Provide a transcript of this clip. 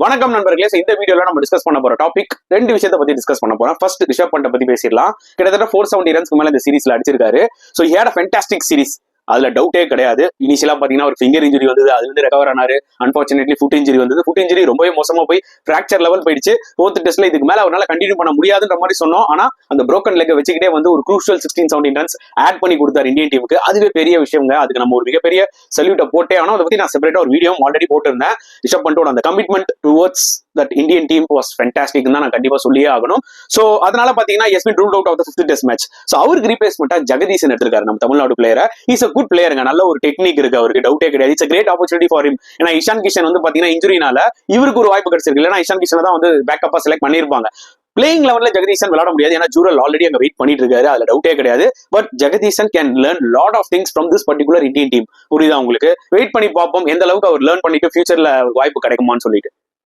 வணக்கம் நண்பர்களே. இந்த வீடியோல நம்ம டிஸ்கஸ் பண்ண போற டாபிக் ரெண்டு விஷயத்தை பத்தி டிஸ்கஸ் பண்ண போறோம். ஃபர்ஸ்ட் ரிஷப் பண்ட பத்தி பேசிடலாம். கிட்டத்தட்ட 470 ரன்ஸ்க்கு மேல இந்த சீரீஸ்ல அடிச்சிருக்காரு. So he had a fantastic series. அதுல டவுட்டே கிடையாது. இனிஷியலா பாத்தீங்கன்னா ஒரு ஃபிங்கர் இன்ஜுரி வந்தது, அதுல இருந்து ரெக்கவர் ஆனாரு. அன்பார்ச்சுனேட்லி ஃபுட் இன்ஜுரி வந்தது. ஃபுட் இன்ஜுரி ரொம்பவே மோசமா போய் பிராக்சர் லெவல் போயிடுச்சு. ஃபோர்த் டெஸ்ட்ல இதுக்கு மேல அவரால் கண்டினியூ பண்ண முடியாதுன்ற மாதிரி சொன்னோம். ஆனா அந்த broken leg வச்சுக்கிட்டே வந்து ஒரு crucial 16-17 ரன்ஸ் ஆட் பண்ணி கொடுத்தாரு இந்தியன் டீமுக்கு. அதுவே பெரிய விஷயங்க. அதுக்கு நம்ம ஒரு மிகப்பெரிய சல்யூட்டை போட்டே ஆனோம். அதை பத்தி நான் செப்பரேட்டா ஒரு வீடியோ ஆல்ரெடி போட்டிருந்தேன். ரிஷப் பண்டோட அந்த commitment towards that Indian team was fantastic தான் நான் கண்டிப்பா சொல்லியே ஆகணும். சோ அதனால பாத்தீங்கன்னா has been ruled out of the 5th test match. So அவருக்கு ரீப்ளேஸ்மெண்டா ஜெகதீசன் எடுத்திருக்காரு நம்ம Tamil Nadu player. Is a good பிளேயருங்க. நல்ல ஒரு டெக்னிக் இருக்கு அவருக்கு, டவுட்டே கிடையாது. It's a great opportunity for him. ஏன்னா இஷான் கிஷன் வந்து பாத்தீங்கன்னா இன்ஜுரினால இவருக்கு ஒரு வாய்ப்பு கிடைச்சிருக்கு. இல்லைன்னா இஷான் கிஷன் தான் வந்து பேக்கப்பா செலக்ட் பண்ணிருப்பாங்க. பிளேயிங் லெவல்ல ஜெகதீசன் விளையாட முடியாது. ஏன்னா ஜூரல் ஆல்ரெடி அங்க வெயிட் பண்ணிட்டு இருக்காரு. அதுல டவுட்டே கிடையாது. But Jagadeesan can learn lot of things from this particular Indian team. புரியுதா உங்களுக்கு? வெயிட் பண்ணி பார்ப்போம் எந்த அளவுக்கு அவர் லேர்ன் பண்ணிட்டு ஃபியூச்சர்ல வாய்ப்பு கிடைக்குமான்னு சொல்லிட்டு.